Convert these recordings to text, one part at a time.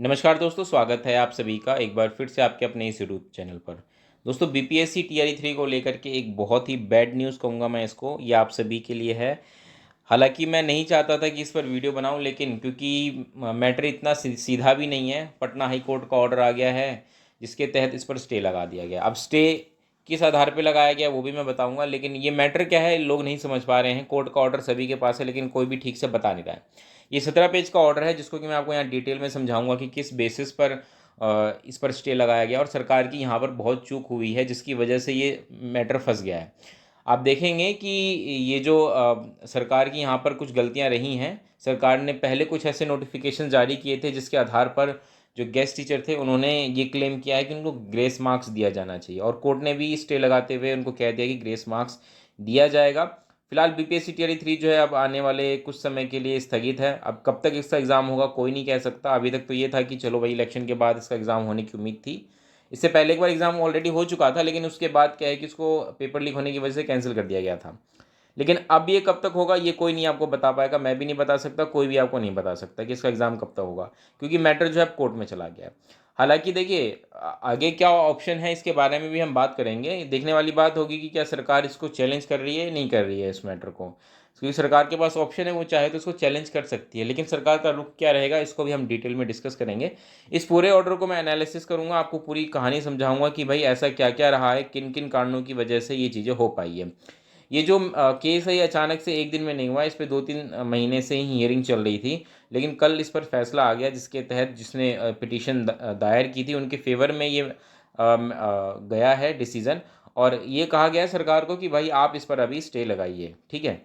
नमस्कार दोस्तों, स्वागत है आप सभी का एक बार फिर से आपके अपने इस यूट्यूब चैनल पर। दोस्तों, बीपीएससी टीआरई 3 को लेकर के एक बहुत ही बैड न्यूज़ कहूँगा मैं इसको, ये आप सभी के लिए है। हालांकि मैं नहीं चाहता था कि इस पर वीडियो बनाऊं, लेकिन क्योंकि मैटर इतना सीधा भी नहीं है। पटना हाई कोर्ट का ऑर्डर आ गया है जिसके तहत इस पर स्टे लगा दिया गया। अब स्टे किस आधार पर लगाया गया वो भी मैं बताऊंगा, लेकिन ये मैटर क्या है लोग नहीं समझ पा रहे हैं। कोर्ट का ऑर्डर सभी के पास है लेकिन कोई भी ठीक से बता नहीं रहा है। ये 17 पेज का ऑर्डर है जिसको कि मैं आपको यहाँ डिटेल में समझाऊंगा कि किस बेसिस पर इस पर स्टे लगाया गया और सरकार की यहाँ पर बहुत चूक हुई है जिसकी वजह से ये मैटर फंस गया है। आप देखेंगे कि ये जो सरकार की यहाँ पर कुछ गलतियाँ रही हैं। सरकार ने पहले कुछ ऐसे नोटिफिकेशन जारी किए थे जिसके आधार पर जो गेस्ट टीचर थे उन्होंने ये क्लेम किया है कि उनको ग्रेस मार्क्स दिया जाना चाहिए, और कोर्ट ने भी स्टे लगाते हुए उनको कह दिया कि ग्रेस मार्क्स दिया जाएगा। फिलहाल बीपीएससी टीआरई 3 जो है अब आने वाले कुछ समय के लिए स्थगित है। अब कब तक इसका एग्ज़ाम होगा कोई नहीं कह सकता। अभी तक तो ये था कि चलो भाई इलेक्शन के बाद इसका एग्ज़ाम होने की उम्मीद थी। इससे पहले एक बार एग्ज़ाम ऑलरेडी हो चुका था, लेकिन उसके बाद क्या है कि उसको पेपर लीक होने की वजह से कैंसिल कर दिया गया था। लेकिन अब ये कब तक होगा ये कोई नहीं आपको बता पाएगा, मैं भी नहीं बता सकता, कोई भी आपको नहीं बता सकता कि इसका एग्ज़ाम कब तक होगा, क्योंकि मैटर जो है कोर्ट में चला गया है। हालांकि देखिए आगे क्या ऑप्शन है इसके बारे में भी हम बात करेंगे। देखने वाली बात होगी कि क्या सरकार इसको चैलेंज कर रही है नहीं कर रही है इस मैटर को, क्योंकि सरकार के पास ऑप्शन है, वो चाहे तो इसको चैलेंज कर सकती है। लेकिन सरकार का रुख क्या रहेगा इसको भी हम डिटेल में डिस्कस करेंगे। इस पूरे ऑर्डर को मैं एनालिसिस करूंगा, आपको पूरी कहानी समझाऊंगा कि भाई ऐसा क्या क्या रहा है, किन किन कारणों की वजह से ये चीज़ें हो पाई है। ये जो केस है ये अचानक से एक दिन में नहीं हुआ, इस पर 2-3 महीने से ही हियरिंग चल रही थी। लेकिन कल इस पर फैसला आ गया जिसके तहत जिसने पिटीशन दायर की थी उनके फेवर में ये गया है डिसीज़न। और ये कहा गया है सरकार को कि भाई आप इस पर अभी स्टे लगाइए। ठीक है,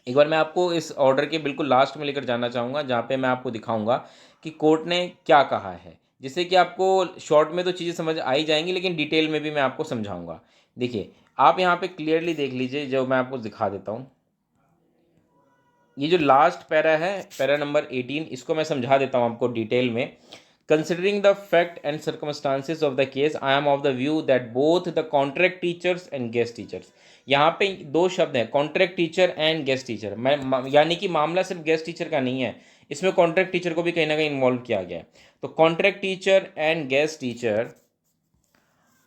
एक बार मैं आपको इस ऑर्डर के बिल्कुल लास्ट में लेकर जाना चाहूँगा जहाँ पे मैं आपको दिखाऊंगा कि कोर्ट ने क्या कहा है, जिससे कि आपको शॉर्ट में तो चीज़ें समझ आ ही जाएंगी लेकिन डिटेल में भी मैं आपको समझाऊंगा। देखिए, आप यहाँ पे क्लियरली देख लीजिए, जो मैं आपको दिखा देता हूँ। ये जो लास्ट पैरा है, पैरा नंबर 18, इसको मैं समझा देता हूँ आपको डिटेल में। Considering the fact and circumstances of the case, I am of the view that both the contract teachers and guest teachers, यहाँ पे दो शब्द हैं, contract teacher and guest teacher. यानी कि मामला सिर्फ गेस्ट टीचर का नहीं है, इसमें कॉन्ट्रैक्ट टीचर को भी कहीं ना कहीं इन्वॉल्व किया गया है। तो contract teacher and guest teacher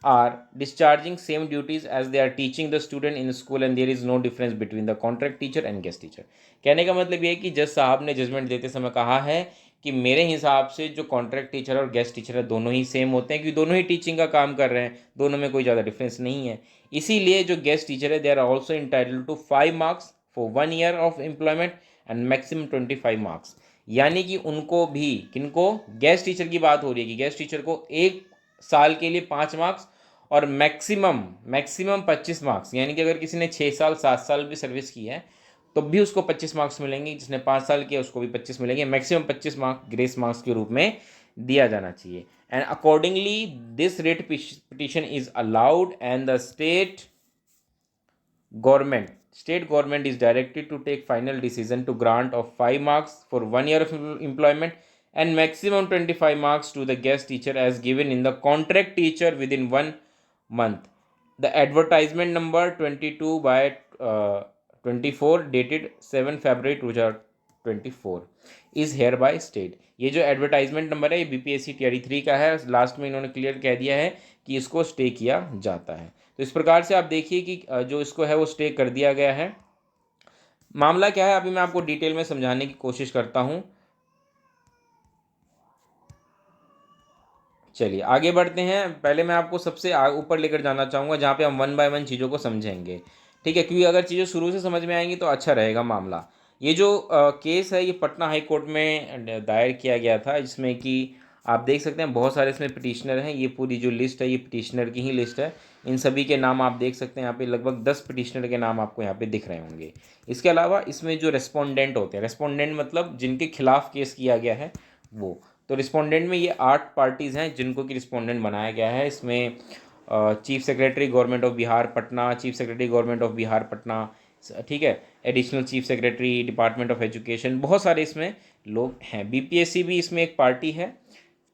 are discharging same duties as they are teaching the student in school, and there is no difference between the contract teacher and guest teacher। कहने का मतलब ये है कि जज साहब ने जजमेंट देते समय कहा है कि मेरे हिसाब से जो कॉन्ट्रैक्ट टीचर और गेस्ट टीचर है दोनों ही सेम होते हैं, क्योंकि दोनों ही टीचिंग का काम कर रहे हैं, दोनों में कोई ज़्यादा डिफरेंस नहीं है। इसीलिए जो गेस्ट टीचर है they are also entitled to 5 marks for 1 year of employment and maximum 25 marks. यानी कि उनको भी, किनको, गेस्ट टीचर की बात हो रही है कि गेस्ट टीचर को 1 साल के लिए 5 मार्क्स और मैक्सिमम मैक्सिमम 25 मार्क्स, यानी कि अगर किसी ने 6 साल 7 साल भी सर्विस की है तो भी उसको 25 मार्क्स मिलेंगे, जिसने 5 साल किया उसको भी 25 मिलेंगे। मैक्सिमम 25 मार्क्स ग्रेस मार्क्स के रूप में दिया जाना चाहिए। And accordingly this rate petition is allowed and the state government is directed to take final decision to grant of 5 marks for 1 year of employment and maximum 25 marks to the guest teacher as given in the contract teacher within 1 month. The advertisement number 22 by 24 dated 7 February 2024 is here by state. ये जो advertisement number है ये BPSC TRE 3 का है। Last में इन्होंने clear कह दिया है कि इसको स्टे किया जाता है। तो इस प्रकार से आप देखिए कि जो इसको है वो स्टे कर दिया गया है। मामला क्या है अभी मैं आपको डिटेल में समझाने की कोशिश करता हूं। चलिए आगे बढ़ते हैं। पहले मैं आपको सबसे ऊपर लेकर जाना चाहूँगा जहाँ पे हम 1 बाय 1 चीज़ों को समझेंगे। ठीक है, क्योंकि अगर चीज़ें शुरू से समझ में आएंगी तो अच्छा रहेगा मामला। ये जो केस है ये पटना हाई कोर्ट में दायर किया गया था, जिसमें कि आप देख सकते हैं बहुत सारे इसमें पिटिशनर हैं। ये पूरी जो लिस्ट है ये पिटिशनर की ही लिस्ट है। इन सभी के नाम आप देख सकते हैं यहाँ पे, लगभग 10 पिटिशनर के नाम आपको यहाँ पे दिख रहे होंगे। इसके अलावा इसमें जो रेस्पोंडेंट होते हैं, रेस्पोंडेंट मतलब जिनके खिलाफ केस किया गया है वो, तो रिस्पोंडेंट में ये 8 पार्टीज़ हैं जिनको कि रिस्पोंडेंट बनाया गया है। इसमें chief secretary government of Bihar Patna, chief secretary government of Bihar Patna, ठीक है, additional chief secretary department of education, बहुत सारे इसमें लोग हैं। बीपीएससी भी इसमें एक पार्टी है।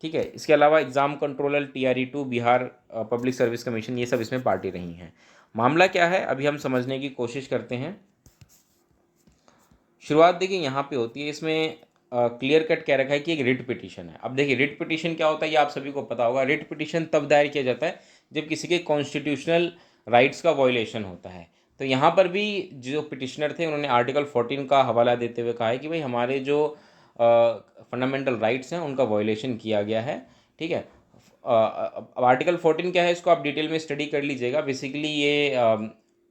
ठीक है, इसके अलावा exam controller, TRE2, Bihar public service commission, ये सब इसमें पार्टी रही हैं। मामला क्या है अभी हम समझने की कोशिश करते हैं। शुरुआत देखिए यहाँ पे होती है। इसमें क्लियर कट कह रखा है कि एक रिट पिटीशन है। अब देखिए रिट पिटीशन क्या होता है ये आप सभी को पता होगा। रिट पिटीशन तब दायर किया जाता है जब किसी के कॉन्स्टिट्यूशनल राइट्स का वायोलेशन होता है। तो यहाँ पर भी जो पिटिशनर थे उन्होंने आर्टिकल 14 का हवाला देते हुए कहा है कि भाई हमारे जो फंडामेंटल राइट्स हैं उनका वायोलेशन किया गया है। ठीक है, अब आर्टिकल 14 क्या है इसको आप डिटेल में स्टडी कर लीजिएगा। बेसिकली ये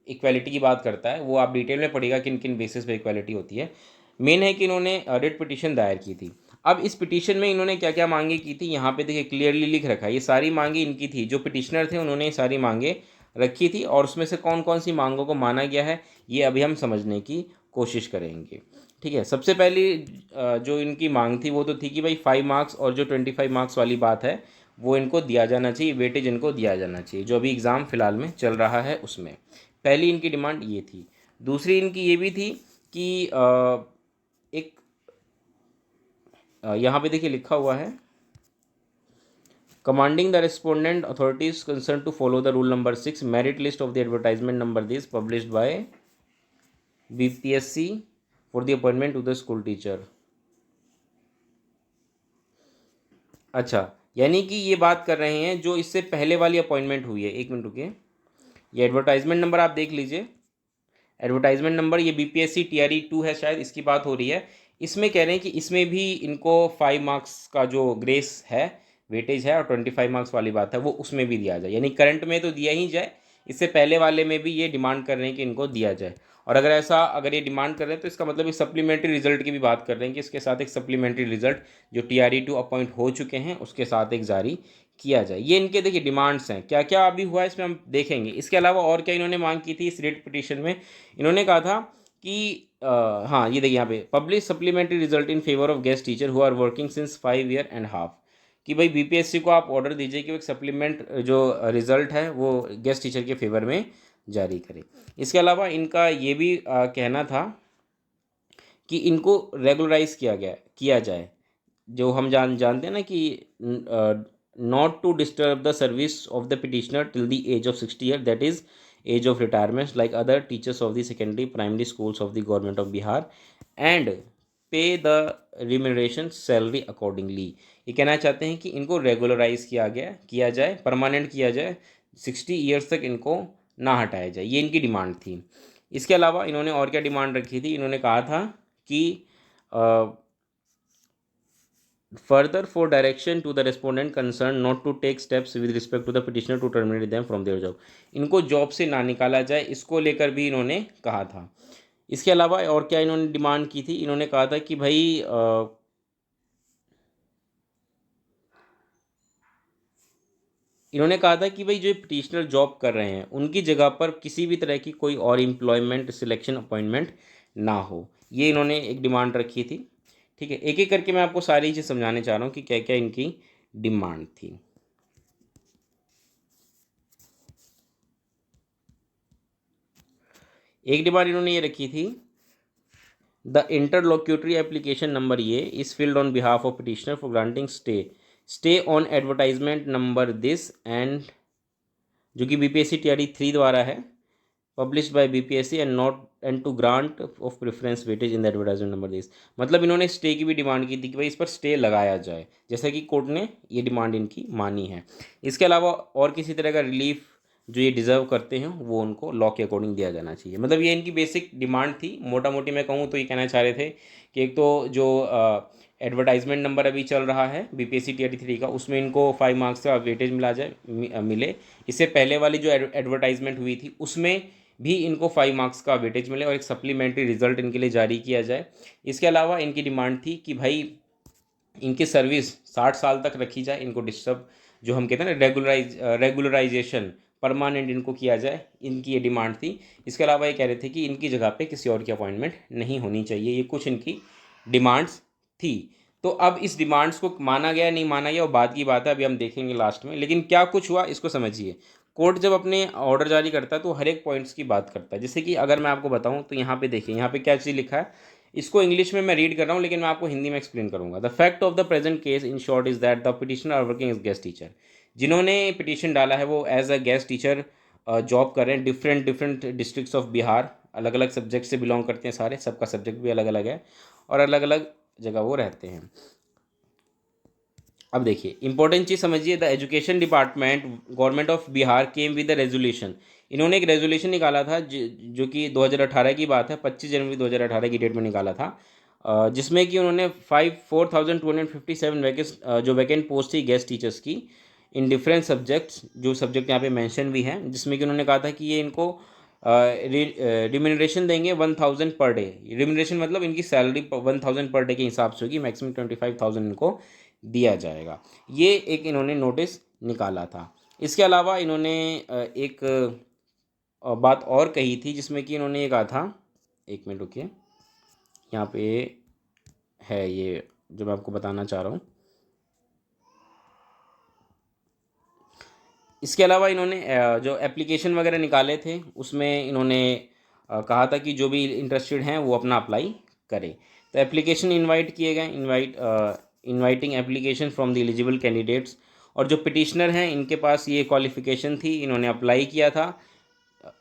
इक्वालिटी की बात करता है, वो आप डिटेल में पढ़िएगा किन किन बेसिस पे इक्वालिटी होती है। मेन है कि इन्होंने रिट पिटीशन दायर की थी। अब इस पिटीशन में इन्होंने क्या क्या मांगे की थी यहाँ पे देखिए क्लियरली लिख रखा है। ये सारी मांगे इनकी थी, जो पिटिशनर थे उन्होंने ये सारी मांगे रखी थी, और उसमें से कौन कौन सी मांगों को माना गया है ये अभी हम समझने की कोशिश करेंगे। ठीक है, सबसे पहली जो इनकी मांग थी वो तो थी कि भाई 5 मार्क्स और जो 25 मार्क्स वाली बात है वो इनको दिया जाना चाहिए, वेटेज इनको दिया जाना चाहिए, जो अभी एग्ज़ाम फ़िलहाल में चल रहा है उसमें। पहली इनकी डिमांड ये थी। दूसरी इनकी ये भी थी कि एक यहाँ पे देखिए लिखा हुआ है, commanding the respondent authorities concerned to follow the rule number 6 merit list of the advertisement number this published by BPSC for the appointment to the school teacher। अच्छा, यानी कि ये बात कर रहे हैं जो इससे पहले वाली अपॉइंटमेंट हुई है। एक मिनट रुकिए, ये एडवर्टाइजमेंट नंबर आप देख लीजिए। एडवर्टाइजमेंट नंबर ये BPSC TRE 2 है, शायद इसकी बात हो रही है। इसमें कह रहे हैं कि इसमें भी इनको 5 मार्क्स का जो ग्रेस है, वेटेज है, और 25 मार्क्स वाली बात है वो उसमें भी दिया जाए। यानी करंट में तो दिया ही जाए, इससे पहले वाले में भी ये डिमांड कर रहे हैं कि इनको दिया जाए। और अगर ये डिमांड कर रहे हैं तो इसका मतलब ये सप्लीमेंट्री रिजल्ट की भी बात कर रहे हैं कि इसके साथ एक सप्लीमेंट्री रिजल्ट जो TRE 2 अपॉइंट हो चुके हैं उसके साथ एक जारी किया जाए। ये इनके देखिए डिमांड्स हैं। क्या क्या अभी हुआ है इसमें हम देखेंगे। इसके अलावा और क्या इन्होंने मांग की थी इस रिट पिटीशन में। इन्होंने कहा था कि हाँ ये देखिए यहाँ पे publish supplementary result in favour of guest teacher who are working since 5 year and half. कि भाई BPSC को आप ऑर्डर दीजिए कि वो एक सप्लीमेंट जो रिज़ल्ट है वो गेस्ट टीचर के फेवर में जारी करे। इसके अलावा इनका ये भी कहना था कि इनको रेगुलराइज किया जाए। जो हम जानते हैं ना कि not to disturb the service of the petitioner till the age of 60 year, that is age of retirement like other teachers of the secondary primary schools of the government of Bihar, and pay the remuneration salary accordingly. ये कहना चाहते हैं कि इनको regularise किया जाए, permanent किया जाए, 60 ईयर्स तक इनको ना हटाया जाए। ये इनकी डिमांड थी। इसके अलावा इन्होंने और क्या डिमांड रखी थी। इन्होंने कहा था कि further for direction to the respondent concerned not to take steps with respect to the petitioner to terminate them from their job। इनको जॉब से ना निकाला जाए, इसको लेकर भी इन्होंने कहा था। इसके अलावा और क्या इन्होंने डिमांड की थी। इन्होंने कहा था कि भाई इन्होंने कहा था कि भाई जो पिटिशनर जॉब कर रहे हैं उनकी जगह पर किसी भी तरह की कोई और एम्प्लॉयमेंट सिलेक्शन अपॉइंटमेंट ना हो। ये इन्होंने एक डिमांड रखी थी। ठीक है, एक एक करके मैं आपको सारी चीज़ समझाने चाह रहा हूँ कि क्या क्या इनकी डिमांड थी। एक डिमांड इन्होंने ये रखी थी, द इंटरलोक्यूटरी एप्लीकेशन नंबर ये is filed on behalf of petitioner for granting stay on advertisement number this and, जो कि BPSC TRE 3 द्वारा है, published by BPSC and to grant of preference weightage in the advertisement number this. मतलब इन्होंने stay की भी demand की थी कि भाई इस पर स्टे लगाया जाए, जैसा कि कोर्ट ने ये डिमांड इनकी मानी है। इसके अलावा और किसी तरह का रिलीफ जो ये डिज़र्व करते हैं वो उनको लॉ के अकॉर्डिंग दिया जाना चाहिए। मतलब ये इनकी बेसिक डिमांड थी। मोटा मोटी मैं कहूँ तो ये कहना चाह रहे थे कि एक तो जो एडवर्टाइजमेंट नंबर अभी चल रहा है BPSC TRE 3 का, उसमें इनको 5 मार्क्स का वेटेज मिले। इससे पहले वाली जो एडवर्टाइजमेंट हुई थी उसमें भी इनको 5 मार्क्स का वेटेज मिले और एक सप्लीमेंट्री रिजल्ट इनके लिए जारी किया जाए। इसके अलावा इनकी डिमांड थी कि भाई इनकी सर्विस 60 साल तक रखी जाए, इनको डिस्टर्ब जो हम कहते हैं ना रेगुलराइजेशन परमानेंट इनको किया जाए, इनकी ये डिमांड थी। इसके अलावा ये कह रहे थे कि इनकी जगह पे किसी और की अपॉइंटमेंट नहीं होनी चाहिए। ये कुछ इनकी डिमांड्स थी। तो अब इस डिमांड्स को माना गया नहीं माना गया वो बात की बात है, अभी हम देखेंगे लास्ट में। लेकिन क्या कुछ हुआ इसको समझिए। कोर्ट जब अपने ऑर्डर जारी करता है तो हर एक पॉइंट्स की बात करता है। जैसे कि अगर मैं आपको बताऊं तो यहाँ पे देखिए, यहाँ पे क्या चीज़ लिखा है। इसको इंग्लिश में मैं रीड कर रहा हूँ लेकिन मैं आपको हिंदी में एक्सप्लेन करूँगा। The fact of the present case in short is that the petitioner are working as guest teacher. जिन्होंने पिटिशन डाला है वो as a guest teacher job कर रहे हैं डिफरेंट डिस्ट्रिक्ट्स ऑफ बिहार। अलग अलग सब्जेक्ट से बिलोंग करते हैं सारे, सबका सब्जेक्ट भी अलग अलग है और अलग अलग जगह वो रहते हैं। अब देखिए इंपॉर्टेंट चीज़ समझिए, the education department government of Bihar came with the resolution. इन्होंने एक रेजोल्यूशन निकाला था जो कि 2018 की बात है, 25 जनवरी 2018 की डेट में निकाला था, जिसमें कि उन्होंने 4,257 जो वैकेंट पोस्ट थी गेस्ट टीचर्स की इन डिफरेंट सब्जेक्ट्स, जो सब्जेक्ट यहाँ पे मेंशन भी हैं, जिसमें कि उन्होंने कहा था कि ये इनको रिम्यूनरेशन देंगे 1,000 पर डे। रिम्यूनरेशन मतलब इनकी सैलरी 1,000 पर डे के हिसाब से होगी, मैक्सिमम 25,000 इनको दिया जाएगा। ये एक इन्होंने नोटिस निकाला था। इसके अलावा इन्होंने एक बात और कही थी, जिसमें कि इन्होंने ये कहा था, एक मिनट रुकिए, यहाँ पे है ये जो मैं आपको बताना चाह रहा हूँ। इसके अलावा इन्होंने जो एप्लीकेशन वगैरह निकाले थे उसमें इन्होंने कहा था कि जो भी इंटरेस्टेड हैं वो अपना अप्लाई करें। तो एप्लीकेशन इनवाइट किए गए, inviting application from the eligible candidates, और जो पिटिशनर हैं इनके पास ये क्वालिफिकेशन थी, इन्होंने अप्लाई किया था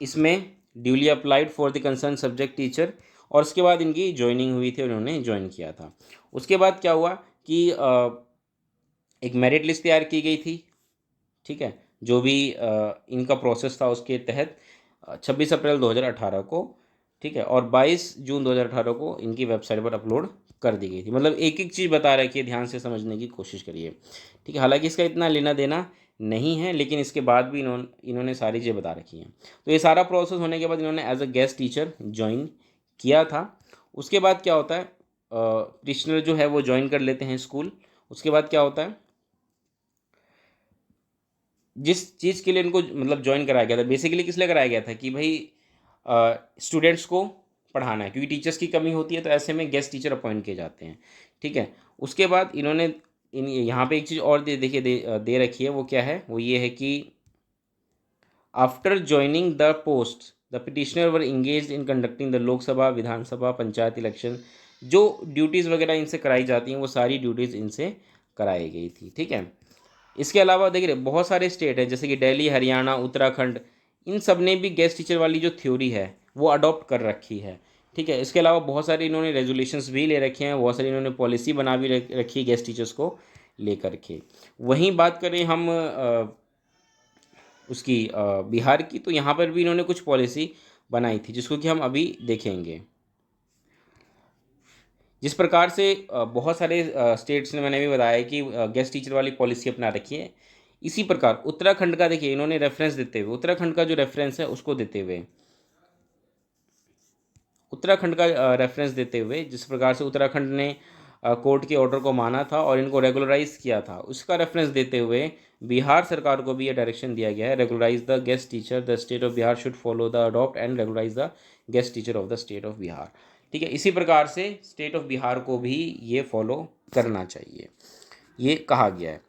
इसमें, duly applied for the concern subject teacher, और उसके बाद इनकी ज्वाइनिंग हुई थी और इन्होंने ज्वाइन किया था। उसके बाद क्या हुआ कि एक मेरिट लिस्ट तैयार की गई थी, ठीक है, जो भी इनका प्रोसेस था उसके तहत 26 अप्रैल 2018 को, ठीक है, और 22 जून 2018 को इनकी वेबसाइट पर अपलोड कर दी गई थी। मतलब एक एक चीज़ बता रखी है, ध्यान से समझने की कोशिश करिए, ठीक है। हालांकि इसका इतना लेना देना नहीं है, लेकिन इसके बाद भी इन्होंने सारी चीज़ें बता रखी हैं। तो ये सारा प्रोसेस होने के बाद इन्होंने as a guest teacher join किया था। उसके बाद क्या होता है, टिश्नर जो है वो ज्वाइन कर लेते हैं स्कूल। उसके बाद क्या होता है, जिस चीज़ के लिए इनको मतलब ज्वाइन कराया गया था, बेसिकली किस लिए कराया गया था कि भाई स्टूडेंट्स को पढ़ाना है, क्योंकि टीचर्स की कमी होती है, तो ऐसे में गेस्ट टीचर अपॉइंट किए जाते हैं, ठीक है। उसके बाद इन्होंने यहाँ पे एक चीज़ और देखिए दे रखी है, वो क्या है, वो ये है कि after joining the post the petitioner were engage in conducting the Lok Sabha, Vidhan Sabha, panchayat election. जो ड्यूटीज़ वगैरह इनसे कराई जाती हैं वो सारी ड्यूटीज़ इनसे कराई गई थी, ठीक है। इसके अलावा देखिए बहुत सारे स्टेट हैं, जैसे कि दिल्ली, हरियाणा, उत्तराखंड, इन सब ने भी गेस्ट टीचर वाली जो थ्योरी है वो अडॉप्ट कर रखी है, ठीक है। इसके अलावा बहुत सारे इन्होंने रेजोल्यूशंस भी ले रखे हैं, बहुत सारी इन्होंने पॉलिसी बना भी रखी है गेस्ट टीचर्स को लेकर के। वहीं बात करें हम उसकी बिहार की, तो यहाँ पर भी इन्होंने कुछ पॉलिसी बनाई थी, जिसको कि हम अभी देखेंगे। जिस प्रकार से बहुत सारे स्टेट्स ने, मैंने भी बताया कि गेस्ट टीचर वाली पॉलिसी अपना रखी है, इसी प्रकार उत्तराखंड का देखिए इन्होंने रेफरेंस देते हुए, उत्तराखंड का जो रेफरेंस है उसको देते हुए, उत्तराखंड का रेफरेंस देते हुए, जिस प्रकार से उत्तराखंड ने कोर्ट के ऑर्डर को माना था और इनको रेगुलराइज किया था, उसका रेफरेंस देते हुए बिहार सरकार को भी ये डायरेक्शन दिया गया है, regularise the guest teacher, the state of Bihar should follow the adopt and regularise the guest teacher of the state of Bihar, ठीक है। इसी प्रकार से स्टेट ऑफ बिहार को भी ये फॉलो करना चाहिए, ये कहा गया है।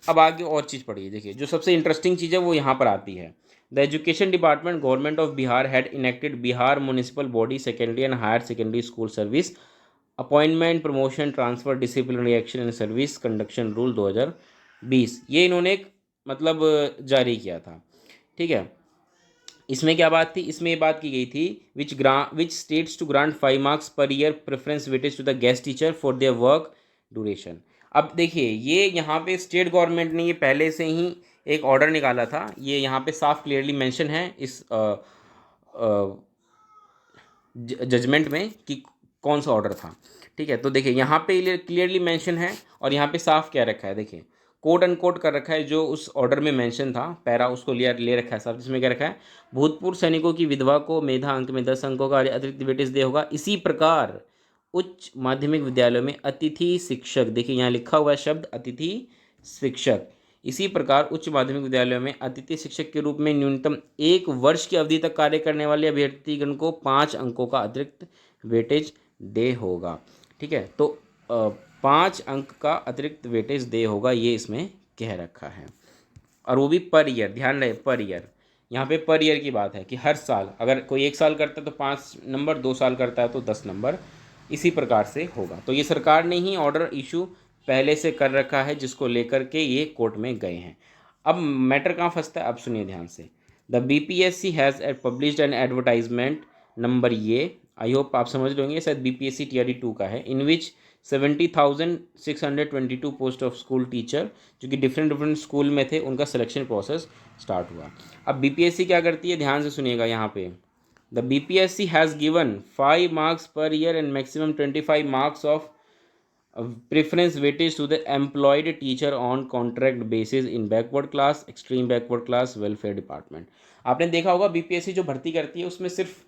अब आगे और चीज़ पढ़िए, देखिए जो सबसे इंटरेस्टिंग चीज़ है वो यहाँ पर आती है। The education department government of Bihar had enacted Bihar municipal body secondary and higher secondary school service appointment, promotion, transfer, disciplinary action and service conduction rule 2020, ये इन्होंने एक मतलब जारी किया था, ठीक है। इसमें क्या बात थी, इसमें ये बात की गई थी, which states to grant 5 marks per year preference weightage to the guest teacher for their work duration. अब देखिए ये यहाँ पे स्टेट गवर्नमेंट ने ये पहले से ही एक ऑर्डर निकाला था, ये यहाँ पे साफ क्लियरली मेंशन है इस जजमेंट में कि कौन सा ऑर्डर था, ठीक है। तो देखिए यहाँ पे क्लियरली मेंशन है, और यहाँ पे साफ क्या रखा है, देखिए कोट अनकोट कर रखा है, जो उस ऑर्डर में मेंशन था पैरा उसको ले रखा है साहब, जिसमें क्या रखा है, भूतपूर्व सैनिकों की विधवा को मेधा अंक में 10 अंकों का अतिरिक्त वेटेज दे होगा। इसी प्रकार उच्च माध्यमिक विद्यालयों में अतिथि शिक्षक, देखिए यहाँ लिखा हुआ है शब्द अतिथि शिक्षक, इसी प्रकार उच्च माध्यमिक विद्यालयों में अतिथि शिक्षक के रूप में न्यूनतम 1 वर्ष की अवधि तक कार्य करने वाले अभ्यर्थीगण को 5 अंकों का अतिरिक्त वेटेज दे होगा, ठीक है। तो 5 अंक का अतिरिक्त वेटेज दे होगा, ये इसमें कह रखा है, और वो भी पर ईयर, ध्यान रहे पर ईयर, यहाँ पे पर ईयर की बात है कि हर साल, अगर कोई 1 साल करता है तो 5 नंबर, 2 साल करता है तो 10 नंबर, इसी प्रकार से होगा। तो ये सरकार ने ही ऑर्डर इशू पहले से कर रखा है, जिसको लेकर के ये कोर्ट में गए हैं। अब मैटर कहाँ फंसता है, अब सुनिए ध्यान से। The BPSC has published an advertisement number, ये आई होप आप समझ लोगे, शायद BPSC TRE 2 का है, इन विच 70,622 पोस्ट ऑफ स्कूल टीचर जो कि डिफरेंट डिफरेंट स्कूल में थे, उनका सिलेक्शन प्रोसेस स्टार्ट हुआ। अब बीपीएससी क्या करती है, ध्यान से सुनिएगा यहाँ पे। The BPSC has given 5 marks per year and maximum 25 marks of preference weightage to the employed teacher on contract basis in backward class, extreme backward class, welfare department. आपने देखा होगा बीपीएससी जो भर्ती करती है उसमें सिर्फ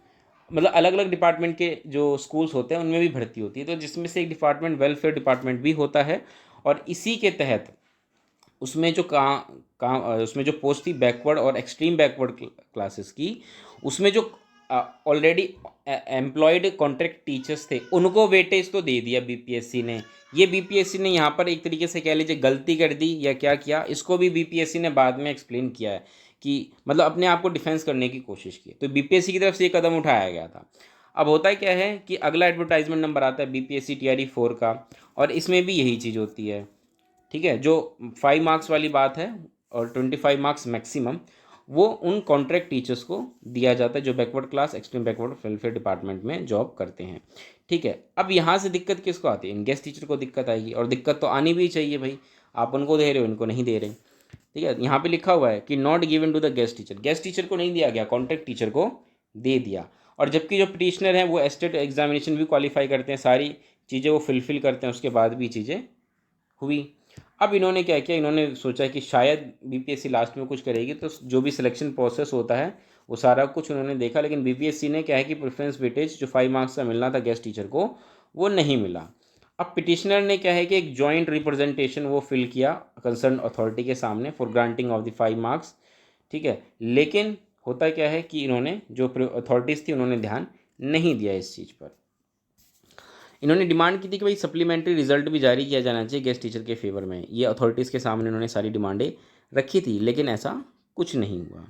मतलब अलग अलग डिपार्टमेंट के जो स्कूल्स होते हैं उनमें भी भर्ती होती है, तो जिसमें से एक डिपार्टमेंट वेलफेयर डिपार्टमेंट भी होता है। और इसी के तहत उसमें जो उसमें जो पोस्ट थी बैकवर्ड और एक्सट्रीम बैकवर्ड क्लासेस की, उसमें जो ऑलरेडी एम्प्लॉयड कॉन्ट्रैक्ट टीचर्स थे उनको वेटेज तो दे दिया बीपीएससी ने। ये बीपीएससी ने यहाँ पर एक तरीके से कह लीजिए गलती कर दी या क्या किया, इसको भी बीपीएससी ने बाद में एक्सप्लेन किया है कि मतलब अपने आप को डिफेंस करने की कोशिश की। तो बीपीएससी की तरफ से ये कदम उठाया गया था। अब होता है क्या है कि अगला एडवर्टाइजमेंट नंबर आता है बीपीएससी टीआरई 4 का, और इसमें भी यही चीज़ होती है। ठीक है, जो 5 मार्क्स वाली बात है और 25 मार्क्स मैक्सिमम, वो उन कॉन्ट्रैक्ट टीचर्स को दिया जाता है जो backward class, extreme backward, welfare department में जॉब करते हैं। ठीक है, अब यहाँ से दिक्कत किसको आती है, इन गेस्ट टीचर को दिक्कत आएगी, और दिक्कत तो आनी भी चाहिए भाई, आप उनको दे रहे हो, इनको नहीं दे रहे। ठीक है, यहाँ पे लिखा हुआ है कि not given to the guest teacher, guest teacher को नहीं दिया गया, कॉन्ट्रैक्ट टीचर को दे दिया। और जबकि जो पिटिशनर हैं वो एस्टेट एग्जामिनेशन भी क्वालिफाई करते हैं, सारी चीज़ें वो फिलफिल करते हैं, उसके बाद भी चीज़ें हुई। अब इन्होंने क्या किया, इन्होंने सोचा कि शायद बीपीएससी लास्ट में कुछ करेगी, तो जो भी सिलेक्शन प्रोसेस होता है वो सारा कुछ उन्होंने देखा, लेकिन बीपीएससी ने क्या है कि प्रेफरेंस वेटेज जो 5 मार्क्स का मिलना था गेस्ट टीचर को, वो नहीं मिला। अब पिटिशनर ने क्या है कि एक जॉइंट रिप्रेजेंटेशन वो फिल किया कंसर्न अथॉरिटी के सामने for granting of the 5 marks. ठीक है, लेकिन होता क्या है कि इन्होंने जो अथॉरिटीज़ थी उन्होंने ध्यान नहीं दिया इस चीज़ पर। इन्होंने डिमांड की थी कि भाई सप्लीमेंट्री रिजल्ट भी जारी किया जाना चाहिए गेस्ट टीचर के फेवर में, ये अथॉरिटीज़ के सामने इन्होंने सारी डिमांडें रखी थी, लेकिन ऐसा कुछ नहीं हुआ।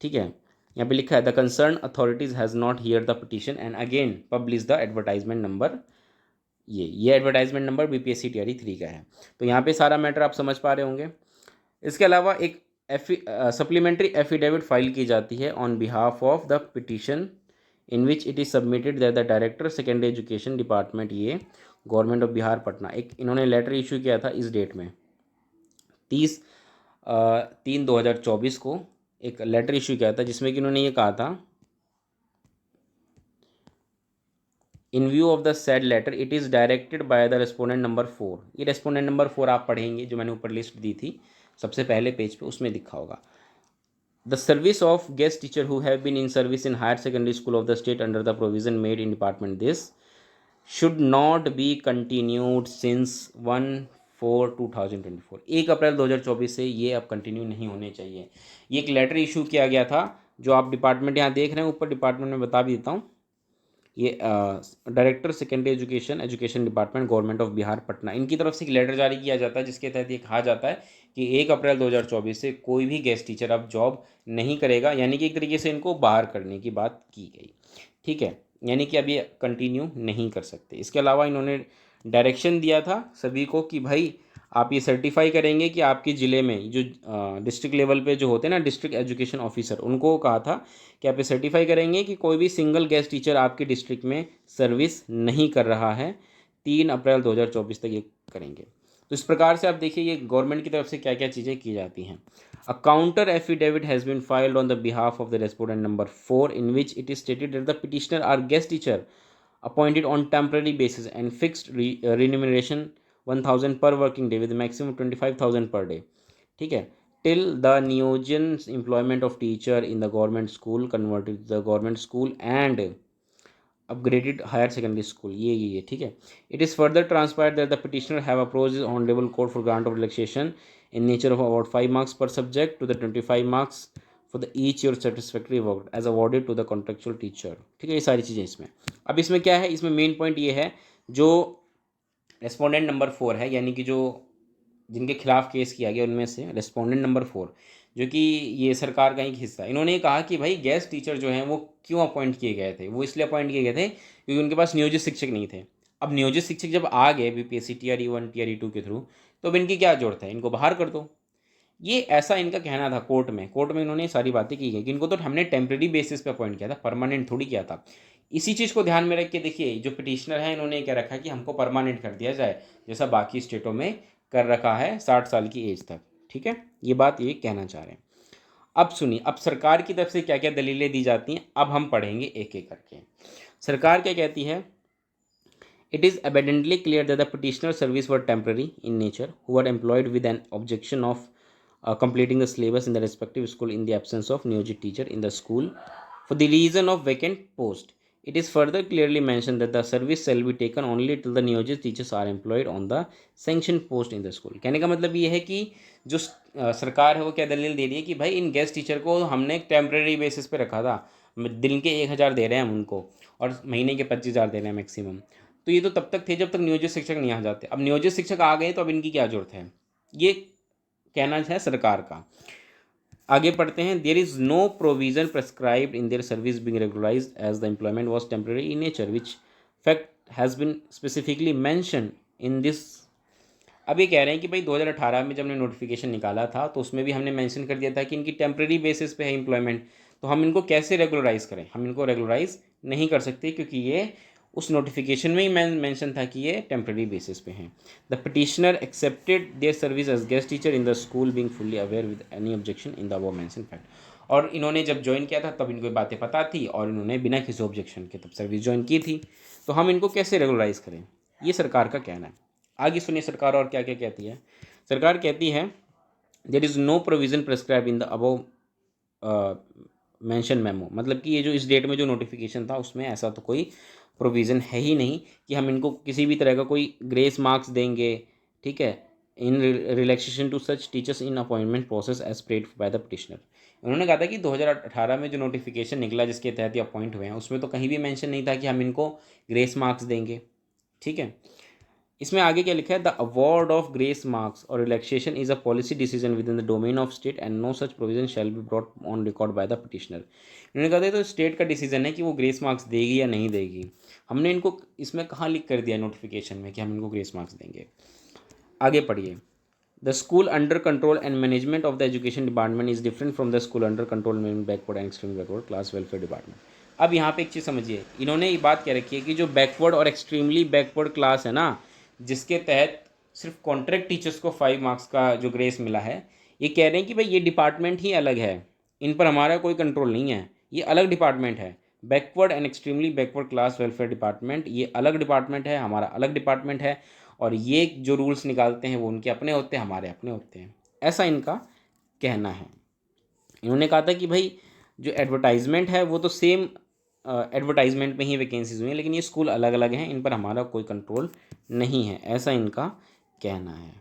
ठीक है, यहाँ पे लिखा है the concern authorities has not here the petition and again publish the advertisement number. ये एडवर्टाइजमेंट नंबर बीपीएससी टीआरई 3 का है। तो यहाँ पे सारा मैटर आप समझ पा रहे होंगे। इसके अलावा एक सप्लीमेंट्री एफिडेविट फाइल की जाती है on behalf of the petition in which it is submitted that the director secondary education department, ये गवर्नमेंट ऑफ बिहार पटना, एक इन्होंने लेटर इशू किया था इस डेट में 30/3/2024 को एक लेटर इशू किया था, जिसमें कि इन्होंने ये कहा था in view of the said letter it is directed by the respondent number 4। ये रेस्पोंडेंट नंबर 4 आप पढ़ेंगे, जो मैंने ऊपर लिस्ट दी थी सबसे पहले पेज पे, उसमें लिखा होगा the service of guest teacher who have been in service in higher secondary school of the state under the provision made in department this should not be continued since 1/4/2024। 1 अप्रैल 2024 से ये अब कंटिन्यू नहीं होने चाहिए। ये एक लेटर इशू किया गया था, जो आप डिपार्टमेंट यहाँ देख रहे हैं ऊपर, डिपार्टमेंट में बता भी देता हूँ, ये director secondary education department government of Bihar Patna, इनकी तरफ से एक लेटर जारी किया जाता है, जिसके तहत ये कहा जाता है कि 1 अप्रैल 2024 से कोई भी गेस्ट टीचर अब जॉब नहीं करेगा, यानी कि एक तरीके से इनको बाहर करने की बात की गई। ठीक है, यानी कि अब ये कंटिन्यू नहीं कर सकते। इसके अलावा इन्होंने डायरेक्शन दिया था सभी को कि भाई आप ये सर्टिफाई करेंगे कि आपके ज़िले में जो डिस्ट्रिक्ट लेवल पे जो होते हैं ना डिस्ट्रिक्ट एजुकेशन ऑफिसर, उनको कहा था कि आप ये सर्टिफाई करेंगे कि कोई भी सिंगल गेस्ट टीचर आपके डिस्ट्रिक्ट में सर्विस नहीं कर रहा है। 3 अप्रैल 2024 तक ये करेंगे। तो इस प्रकार से आप देखिए ये गवर्नमेंट की तरफ से क्या क्या चीज़ें की जाती हैं। A counter affidavit has been filed on the behalf of the respondent number 4 in which it is stated that the petitioner are guest teacher appointed on temporary basis and fixed remuneration 1000 per working day with maximum 25,000 per day। ठीक है, till the neogen employment of teacher in the government school converted to the government school and upgraded higher secondary school, ये ठीक है। It is further transpired that the petitioner have approached the honorable court for grant of relaxation in nature of about 5 marks per subject to the 25 marks for the each your satisfactory work as awarded to the contractual teacher. ठीक है, ये सारी चीज़ें इसमें। अब इसमें क्या है, इसमें मेन पॉइंट ये है जो रेस्पोंडेंट नंबर 4 है, यानी कि जो जिनके खिलाफ केस किया गया उनमें से रेस्पोंडेंट नंबर 4 जो कि ये सरकार का एक हिस्सा है, इन्होंने कहा कि भाई गेस्ट टीचर जो हैं वो क्यों अपॉइंट किए गए थे, वो इसलिए अपॉइंट किए गए थे क्योंकि उनके पास नियोजित शिक्षक नहीं थे। अब नियोजित शिक्षक जब आ गए बीपीएससी टीआरई 1 टीआरई 2 के थ्रू, तो अब इनकी क्या जरूरत है, इनको बाहर कर दो। ये ऐसा इनका कहना था कोर्ट में इन्होंने सारी बातें की गई कि इनको तो हमने टेम्प्रेरी बेसिस पे अपॉइंट किया था, परमानेंट थोड़ी किया था। इसी चीज़ को ध्यान में रख के देखिए जो पिटिशनर है इन्होंने क्या रखा कि हमको परमानेंट कर दिया जाए, जैसा बाकी स्टेटों में कर रखा है 60 साल की एज तक। ठीक है, ये बात ये कहना चाह रहे हैं। अब सुनिए, अब सरकार की तरफ से क्या क्या दलीलें दी जाती हैं, अब हम पढ़ेंगे एक एक करके। सरकार क्या कहती है, it is abundantly clear that the petitioner service were temporary in nature, who were employed with an objection of completing the syllabus in the respective school in the absence of Neojit teacher in the school for the reason of vacant post. It is further clearly mentioned that the service shall be taken only till the Neojit teachers are employed on the sanctioned post in the school. कहने का मतलब ये है कि जो सरकार है वो क्या दलील दे रही है कि भाई इन गेस्ट टीचर को हमने टेम्प्रेरी बेसिस पे रखा था, दिन के 1,000 दे रहे हैं हम उनको और महीने के 25,000 दे रहे हैं मैक्सिमम। तो ये तो तब तक थे जब तक नियोजित शिक्षक नहीं आ जाते, अब नियोजित शिक्षक आ गए तो अब इनकी क्या जरूरत है, ये कहना है सरकार का। आगे पढ़ते हैं, there is no provision prescribed in there service being regularized as the employment was temporary in nature which fact has been specifically mention in this. अब ये कह रहे हैं कि भाई 2018 में जब हमने नोटिफिकेशन निकाला था तो उसमें भी हमने मेंशन कर दिया था कि इनकी टेम्प्रेरी बेसिस पे है एम्प्लॉयमेंट, तो हम इनको कैसे रेगुलराइज करें, हम इनको रेगुलराइज नहीं कर सकते क्योंकि ये उस नोटिफिकेशन में ही मेंशन था कि ये टेम्प्रेरी बेसिस पे हैं। The petitioner accepted their service as guest teacher in the school being fully aware with any objection in the above mention fact. और इन्होंने जब ज्वाइन किया था तब इनको बातें पता थी और इन्होंने बिना किसी ऑब्जेक्शन के तब सर्विस ज्वाइन की थी, तो हम इनको कैसे रेगुलराइज करें, ये सरकार का कहना है। आगे सुनिए सरकार और क्या क्या कहती है। सरकार कहती है, there is no provision prescribe in the above mention memo, मतलब कि ये जो इस डेट में जो नोटिफिकेशन था उसमें ऐसा तो कोई प्रोविज़न है ही नहीं कि हम इनको किसी भी तरह का कोई ग्रेस मार्क्स देंगे। ठीक है, in relaxation to such teachers in appointment process as prayed by the petitioner. उन्होंने कहा था कि 2018 में जो नोटिफिकेशन निकला जिसके तहत ये अपॉइंट हुए हैं उसमें तो कहीं भी मेंशन नहीं था कि हम इनको ग्रेस मार्क्स देंगे। ठीक है, इसमें आगे क्या लिखा है, the award of grace marks और relaxation is a policy decision within the domain of state and no such provision shall be brought on record by the petitioner. इन्होंने कहा था तो स्टेट का डिसीजन है कि वो ग्रेस मार्क्स देगी या नहीं देगी। हमने इनको इसमें कहाँ लिख कर दिया नोटिफिकेशन में कि हम इनको ग्रेस मार्क्स देंगे। आगे पढ़िए, the school under control and management of the education department is different from the school under control management backward and extremely backward class welfare department. अब यहाँ पे एक चीज़ समझिए, इन्होंने ये बात कह रखी है कि जो बैकवर्ड और एक्सट्रीमली बैकवर्ड क्लास है ना, जिसके तहत सिर्फ कॉन्ट्रैक्ट टीचर्स को 5 मार्क्स का जो ग्रेस मिला है, ये कह रहे हैं कि भाई ये डिपार्टमेंट ही अलग है, इन पर हमारा कोई कंट्रोल नहीं है, ये अलग डिपार्टमेंट है। Backward and extremely backward class welfare department ये अलग डिपार्टमेंट है, हमारा अलग डिपार्टमेंट है, और ये जो रूल्स निकालते हैं वो उनके अपने होते हैं, हमारे अपने होते हैं, ऐसा इनका कहना है। इन्होंने कहा था कि भाई जो एडवर्टाइजमेंट है वो तो सेम एडवर्टाइजमेंट में ही वैकेंसीज हुई हैं, लेकिन ये स्कूल अलग अलग हैं, इन पर हमारा कोई कंट्रोल नहीं है, ऐसा इनका कहना है।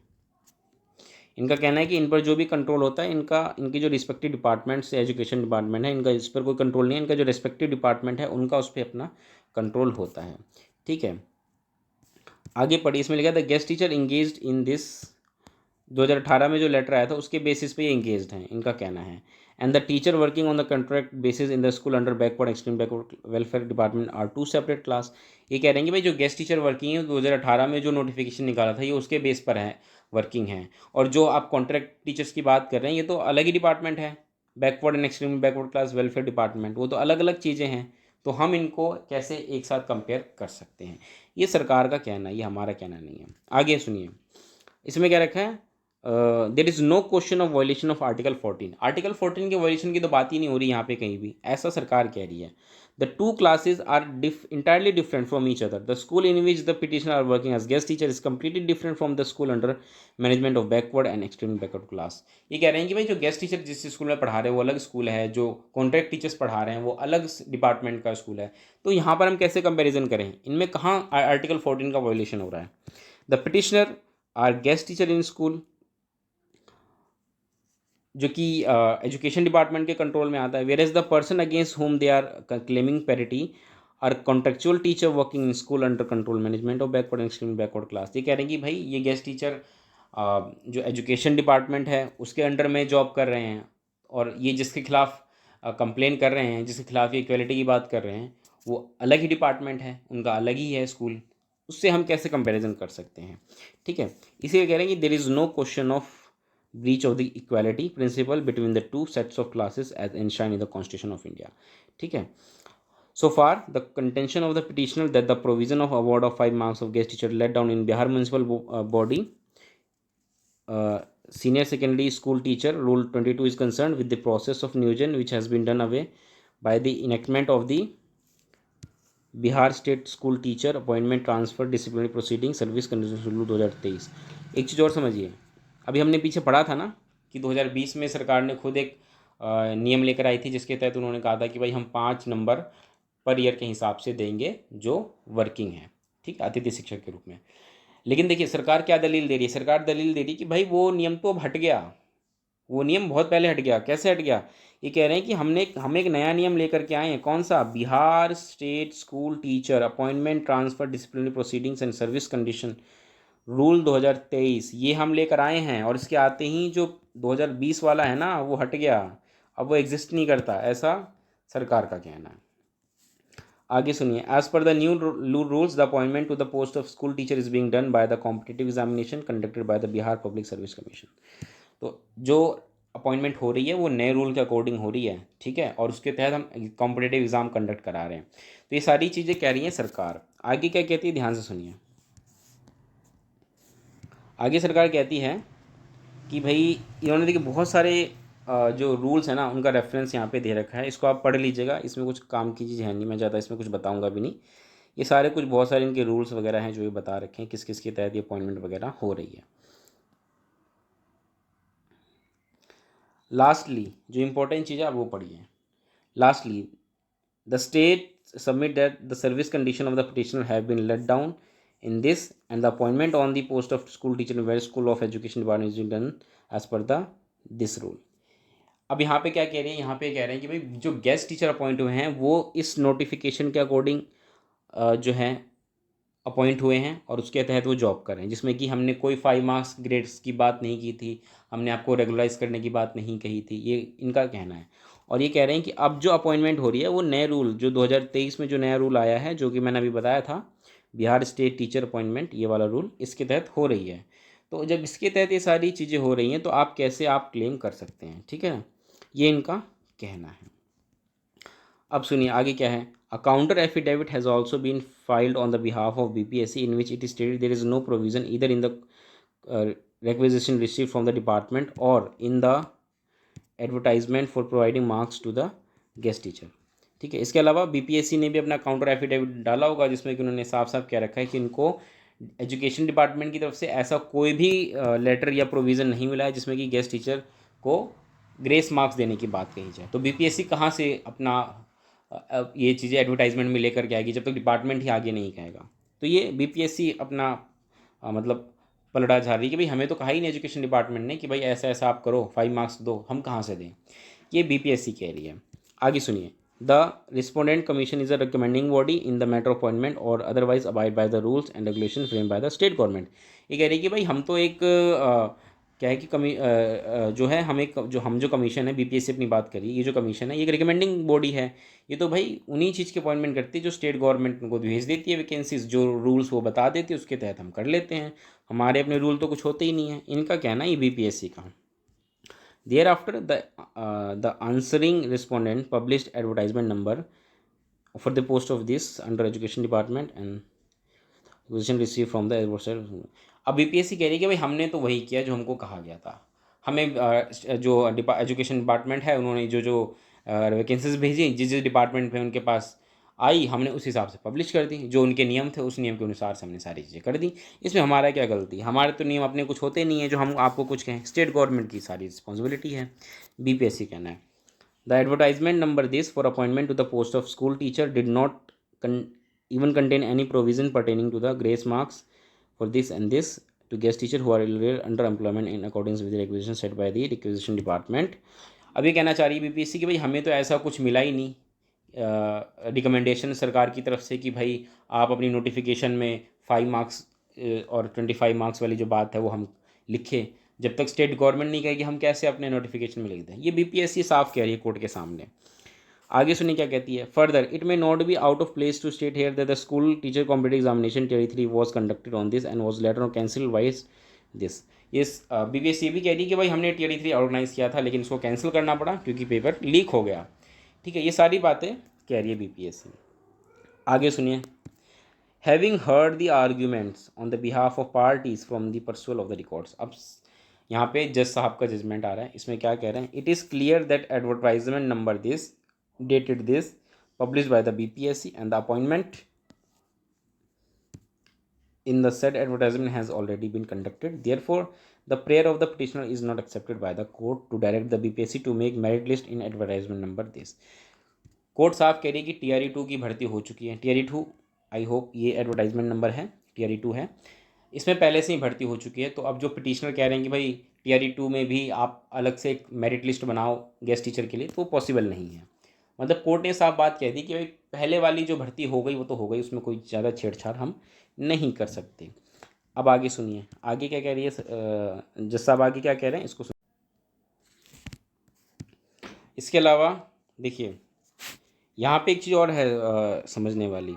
इनका कहना है कि इन पर जो भी कंट्रोल होता है इनकी जो रिस्पेक्टिव डिपार्टमेंट्स एजुकेशन डिपार्टमेंट है, इनका इस पर कोई कंट्रोल नहीं है, इनका जो रिस्पेक्टिव डिपार्टमेंट है उनका उस पर अपना कंट्रोल होता है। ठीक है, आगे पढ़िए, इसमें लिखा था guest teacher engaged in this, 2018 में जो लेटर आया था उसके बेसिस पे ये इंगेज्ड हैं, इनका कहना है। And the teacher working on the contract basis in the school under backward extreme backward welfare department are 2 separate class. ये कह रहे हैं कि भाई जो गेस्ट टीचर वर्किंग है 2018 में जो नोटिफिकेशन निकाला था ये उसके बेस पर है वर्किंग है, और जो आप कॉन्ट्रैक्ट टीचर्स की बात कर रहे हैं ये तो अलग ही डिपार्टमेंट है, backward and extreme backward class welfare department, वो तो अलग अलग चीज़ें हैं, तो हम इनको कैसे एक साथ कंपेयर कर सकते हैं, ये सरकार का कहना है, ये हमारा कहना नहीं है। आगे सुनिए, इसमें क्या रखा है, there is no question of violation of article 14। Article 14 के वायलेशन की तो बात ही नहीं हो रही यहाँ पे कहीं भी, ऐसा सरकार कह रही है। The two classes are entirely different from each other. The school in which the petitioner are working as guest teacher is completely different from the school under management of backward and extreme backward class. ये कह रहे हैं कि भाई जो guest teacher जिस school में पढ़ा रहे हैं वो अलग स्कूल है, जो कॉन्ट्रैक्ट टीचर्स पढ़ा रहे हैं वो अलग डिपार्टमेंट का स्कूल है, तो यहाँ पर हम कैसे कंपेरिजन करें, इनमें कहाँ आर्टिकल 14 का वायलेशन हो रहा है। The petitioner are guest teacher in school, जो कि एजुकेशन डिपार्टमेंट के कंट्रोल में आता है, where is the person against whom they are claiming parity are contractual teacher working in school under control management of backward and extreme backward class. ये कह रहे हैं कि भाई ये गेस्ट टीचर जो एजुकेशन डिपार्टमेंट है उसके अंडर में जॉब कर रहे हैं, और ये जिसके खिलाफ कंप्लेन कर रहे हैं, जिसके खिलाफ ये इक्वलिटी की बात कर रहे हैं, वो अलग ही डिपार्टमेंट है, उनका अलग ही है स्कूल, उससे हम कैसे कंपैरिजन कर सकते हैं। ठीक है, इसीलिए कह रहे हैं कि there is no question of breach of the equality principle between the two sets of classes as enshrined in the Constitution of India। ठीक है, So far, the contention of the petitioner that the provision of award of 5 marks of guest teacher let down in Bihar municipal body senior secondary school teacher rule 22 is concerned with the process of Newgen, which has been done away by the enactment of the Bihar state school teacher appointment transfer disciplinary proceeding service condition rule 2023। एक चीज़ और समझिए, अभी हमने पीछे पढ़ा था ना कि 2020 में सरकार ने खुद एक नियम लेकर आई थी जिसके तहत उन्होंने कहा था कि भाई हम 5 नंबर पर ईयर के हिसाब से देंगे जो वर्किंग है, ठीक, अतिथि शिक्षक के रूप में। लेकिन देखिए सरकार क्या दलील दे रही है, सरकार दलील दे रही है कि भाई वो नियम तो अब हट गया, वो नियम बहुत पहले हट गया। कैसे हट गया? ये कह रहे हैं कि हम एक नया नियम लेकर के आए हैं। कौन सा? Bihar state school teacher appointment transfer disciplinary proceedings and service condition rule 2023 ये हम लेकर आए हैं, और इसके आते ही जो 2020 वाला है ना वो हट गया, अब वो एग्जिस्ट नहीं करता, ऐसा सरकार का कहना है। आगे सुनिए, as per the new rules the appointment to the post of school teacher is being done by the competitive examination conducted by the Bihar public service commission. तो जो अपॉइंटमेंट हो रही है वो नए रूल के अकॉर्डिंग हो रही है, ठीक है, और उसके तहत हम कॉम्पिटिटिव एग्ज़ाम कंडक्ट करा रहे हैं। तो ये सारी चीज़ें कह रही है सरकार। आगे क्या कहती है, ध्यान से सुनिए। आगे सरकार कहती है कि भाई इन्होंने देखिए बहुत सारे जो रूल्स हैं ना उनका रेफरेंस यहाँ पे दे रखा है, इसको आप पढ़ लीजिएगा। इसमें कुछ काम की चीज़ है नहीं, मैं ज़्यादा इसमें कुछ बताऊँगा भी नहीं। ये सारे कुछ बहुत सारे इनके रूल्स वगैरह हैं जो ये बता रखे हैं किस किस के तहत ये अपॉइंटमेंट वगैरह हो रही है। लास्टली जो इम्पोर्टेंट चीज़ है आप वो पढ़िए। Lastly the state submit that the service condition of the petitioner have been let down in this, and the appointment on the post of school teacher in various school of education department is done as per the this rule। अब यहाँ पे क्या कह रहे हैं, यहाँ पे कह रहे हैं कि भाई जो गेस्ट टीचर अपॉइंट हुए हैं वो इस नोटिफिकेशन के अकॉर्डिंग जो है अपॉइंट हुए हैं और उसके तहत वो जॉब कर रहे हैं, जिसमें कि हमने कोई 5 मार्क्स ग्रेड्स की बात नहीं की थी, हमने आपको रेगुलराइज करने की बात नहीं कही थी, ये इनका कहना है। और ये कह रहे हैं कि अब जो अपॉइंटमेंट हो रही है वो नए रूल जो 2023 में जो नया रूल आया है, जो कि मैंने अभी बताया था, बिहार स्टेट टीचर अपॉइंटमेंट, ये वाला रूल इसके तहत हो रही है। तो जब इसके तहत ये सारी चीज़ें हो रही हैं तो आप कैसे आप क्लेम कर सकते हैं, ठीक है, ये इनका कहना है। अब सुनिए आगे क्या है। A counter affidavit has also been filed on the behalf of BPSC in which it is stated there is no provision either in the requisition received from the department or in the advertisement for providing marks to the guest teacher। ठीक है, इसके अलावा BPSC ने भी अपना counter affidavit डाला होगा जिसमें कि उन्होंने साफ साफ क्या रखा है कि इनको एजुकेशन डिपार्टमेंट की तरफ से ऐसा कोई भी लेटर या प्रोविज़न नहीं मिला है जिसमें कि गेस्ट टीचर को ग्रेस मार्क्स देने की बात कही जाए। तो BPSC कहाँ से अपना ये चीज़ें एडवर्टाइजमेंट में लेकर के आएगी जब तक डिपार्टमेंट ही आगे नहीं कहेगा। तो ये BPSC अपना मतलब पलड़ा झाड़ रही है कि भाई हमें तो कहा ही नहीं एजुकेशन डिपार्टमेंट ने कि भाई ऐसा ऐसा आप करो, 5 मार्क्स दो, हम कहाँ से दें, ये BPSC कह रही है। आगे सुनिए, the respondent commission is a recommending body in the matter of appointment और otherwise abide by the rules and regulation frame by the state government. ये कह रही है कि भाई हम तो एक क्या है कि जो है हम जो कमीशन है, BPSC अपनी बात करिए, ये जो कमीशन है ये एक रिकमेंडिंग बॉडी है। ये तो भाई उन्हीं चीज़ की अपॉइंटमेंट करती है जो स्टेट गवर्नमेंट को भेज देती है वैकेंसीज, जो रूल्स वो बता देती है उसके तहत हम कर लेते हैं, हमारे अपने रूल तो कुछ होते ही नहीं है, इनका कहना है ये BPSC का। Thereafter the answering respondent published advertisement number for the post of this under education department and requisition receive from the advertisement. अब BPSC कह रही है कि भाई हमने तो वही किया जो हमको कहा गया था, हमें जो एजुकेशन डिपार्टमेंट है उन्होंने जो जो वैकेंसीज भेजी जिस जिस डिपार्टमेंट में उनके पास आई हमने उस हिसाब से पब्लिश कर दी, जो उनके नियम थे उस नियम के अनुसार से हमने सारी चीज़ें कर दी। इसमें हमारा क्या गलती, हमारे तो नियम अपने कुछ होते नहीं है जो हम आपको कुछ कहें, स्टेट गवर्नमेंट की सारी रिस्पॉन्सिबिलिटी है, BPSC कहना है। The advertisement number this for appointment to the post of school teacher did not even contain any provision pertaining to the grace marks for this and this to guest teacher who are under employment in accordance with the requisition set by the requisition department। अभी कहना चाह रही है BPSC कि भाई हमें तो ऐसा कुछ मिला ही नहीं रिकमेंडेशन सरकार की तरफ से कि भाई आप अपनी नोटिफिकेशन में 5 मार्क्स और 25 मार्क्स वाली जो बात है वो हम लिखें, जब तक स्टेट गवर्नमेंट नहीं कहेगी हम कैसे अपने नोटिफिकेशन में लिख दें, ये BPSC साफ कह रही है कोर्ट के सामने। आगे सुनिए क्या कहती है। Further it may not be out of place to state here that the school teacher competitive examination tier 3 was conducted on this and was later cancel vide this. इस BPSC भी कह रही है कि भाई हमने टियर 3 ऑर्गेनाइज किया था लेकिन इसको कैंसिल करना पड़ा क्योंकि पेपर लीक हो गया। ठीक है, ये सारी बातें कह रही है BPSC। आगे सुनिए। Having heard the arguments on the behalf of parties from the परसुअल of the records. अब यहाँ पे जज साहब का जजमेंट आ रहा है, इसमें क्या कह रहे हैं? It is clear that advertisement number this dated this published by the BPSC and the appointment in the said advertisement has already been conducted. Therefore, the prayer of the petitioner is not accepted by the court to direct the BPSC to make merit list in advertisement number this. Court साफ कह रही है कि TRE 2 की भर्ती हो चुकी है। TRE 2 आई होप ये एडवर्टाइजमेंट नंबर है, TRE 2 है, इसमें पहले से ही भर्ती हो चुकी है। तो अब जो पिटिशनर कह रहे हैं कि भाई TRE 2 में भी आप अलग से एक मेरिट लिस्ट बनाओ गेस्ट टीचर के लिए, तो वो पॉसिबल नहीं है। मतलब कोर्ट ने साफ बात कह दी कि भाई पहले वाली जो भर्ती हो गई वो तो हो गई, उसमें कोई ज़्यादा छेड़छाड़ हम नहीं कर सकते। अब आगे सुनिए, आगे क्या कह रही है जज साहब, आगे क्या कह रहे हैं इसको सुनिए। इसके अलावा देखिए यहाँ पे एक चीज़ और है समझने वाली।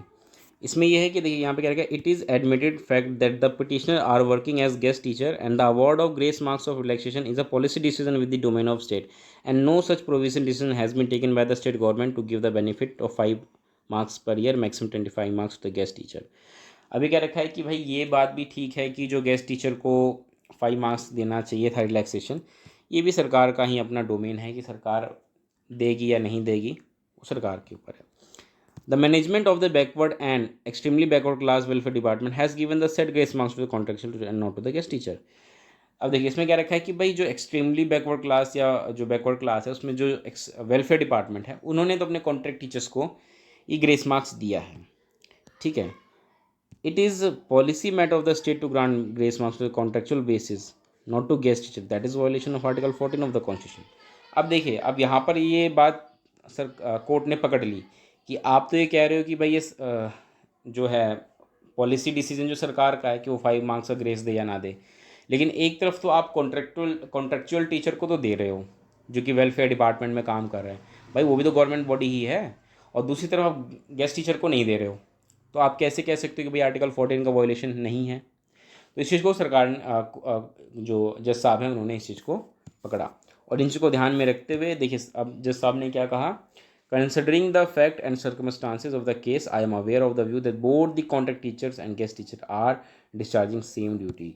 इसमें यह है कि देखिए यहाँ पे क्या है, it is admitted fact that the petitioner are working as guest teacher and the award of grace marks of relaxation is a policy decision with the domain of state and no such provision decision has been taken by the state government to give the benefit of 5 marks per year maximum 25 marks to the guest teacher. अभी क्या रखा है कि भाई ये बात भी ठीक है कि जो गेस्ट टीचर को 5 मार्क्स देना चाहिए था रिलैक्सेशन, ये भी सरकार का ही अपना डोमेन है कि सरकार देगी या नहीं देगी, वो सरकार के ऊपर है। The management of the backward and extremely backward class welfare department has given the said grace marks to the contractual and not to the guest teacher. अब देखिए इसमें क्या रखा है कि भाई जो एक्सट्रीमली बैकवर्ड क्लास या जो बैकवर्ड क्लास है उसमें जो वेलफेयर डिपार्टमेंट है उन्होंने तो अपने कॉन्ट्रैक्ट टीचर्स को ये ग्रेस मार्क्स दिया है, ठीक है। It is policy matter of the state to grant grace marks to contractual basis not to guest teacher, that is violation of article 14 of the constitution. अब देखिए अब यहाँ पर ये बात कोर्ट ने पकड़ ली कि आप तो ये कह रहे हो कि भाई ये जो है पॉलिसी डिसीजन जो सरकार का है कि वो 5 मार्क्स का ग्रेस दे या ना दे, लेकिन एक तरफ तो आप कॉन्ट्रेक्चुअल टीचर को तो दे रहे हो जो कि वेलफेयर डिपार्टमेंट में काम कर रहे हैं, भाई वो भी तो गवर्नमेंट बॉडी ही है, और दूसरी तरफ आप गेस्ट टीचर को नहीं दे रहे हो, तो आप कैसे कह सकते हो कि भाई आर्टिकल 14 का वायलेशन नहीं है। तो इस चीज़ को सरकार जो जज साहब हैं उन्होंने इस चीज़ को पकड़ा, और इन चीज़ को ध्यान में रखते हुए देखिए अब जज साहब ने क्या कहा, considering the fact and circumstances of the case, I am aware of the view that both the contract teachers and guest teacher are discharging same duty.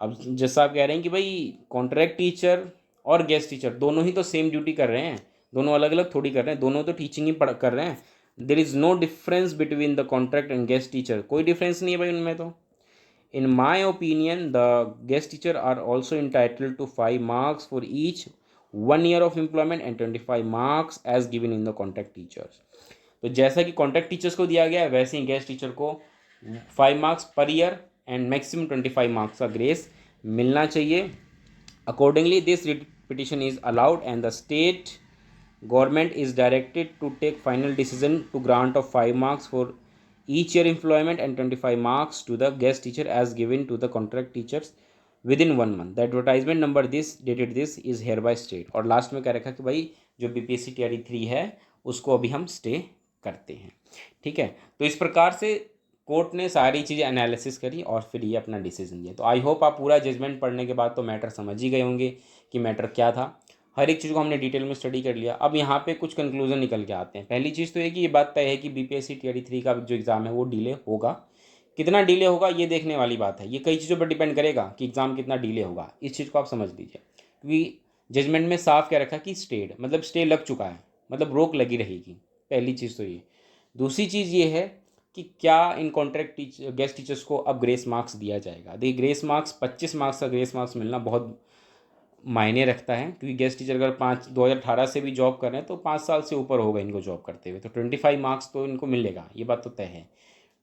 अब जज साहब कह रहे हैं कि भाई कॉन्ट्रैक्ट टीचर और गेस्ट टीचर दोनों ही तो सेम ड्यूटी कर रहे हैं, दोनों अलग अलग थोड़ी कर रहे हैं, दोनों तो टीचिंग ही कर रहे हैं। There is no difference between the contract and guest teacher, कोई डिफरेंस नहीं है भाई उनमें तो। In my opinion the guest teacher are also entitled to 5 marks for each 1 year of employment and 25 marks as given in the contract teachers। तो जैसा कि contract teachers को दिया गया है वैसे ही गेस्ट टीचर को 5 marks per year and maximum 25 marks का ग्रेस मिलना चाहिए। Accordingly this petition is allowed and the state government is directed to take final decision to grant of 5 marks for each year employment and 25 marks to the guest teacher as given to the contract teachers within 1 month। The advertisement number this dated this is here by state. और last में क्या रखा कि भाई जो BPSC TRE 3 है उसको अभी हम स्टे करते हैं, ठीक है। तो इस प्रकार से कोर्ट ने सारी चीज़ें एनालिसिस करी और फिर ये अपना डिसीजन दिया। तो आई होप आप पूरा जजमेंट पढ़ने के बाद तो मैटर समझ ही गए होंगे कि मैटर क्या था, हर एक चीज़ को हमने डिटेल में स्टडी कर लिया। अब यहाँ पे कुछ कंक्लूजन निकल के आते हैं। पहली चीज़ तो ये कि ये बात तय है कि BPSC TRE 3 का जो एग्ज़ाम है वो डिले होगा, कितना डिले होगा ये देखने वाली बात है, ये कई चीज़ों पर डिपेंड करेगा कि एग्ज़ाम कितना डिले होगा, इस चीज़ को आप समझ लीजिए। क्योंकि जजमेंट में साफ क्या रखा कि स्टेड मतलब स्टे लग चुका है, मतलब रोक लगी रहेगी, पहली चीज़ तो ये। दूसरी चीज़ ये है कि क्या इन कॉन्ट्रैक्ट गेस्ट टीचर्स को अब ग्रेस मार्क्स दिया जाएगा। देखिए ग्रेस मार्क्स 25 मार्क्स का ग्रेस मार्क्स मिलना बहुत मायने रखता है, क्योंकि गेस्ट टीचर अगर 2018 से भी जॉब कर रहे हैं तो 5 साल से ऊपर होगा इनको जॉब करते हुए, तो 25 मार्क्स तो इनको मिलेगा, ये बात तो तय है।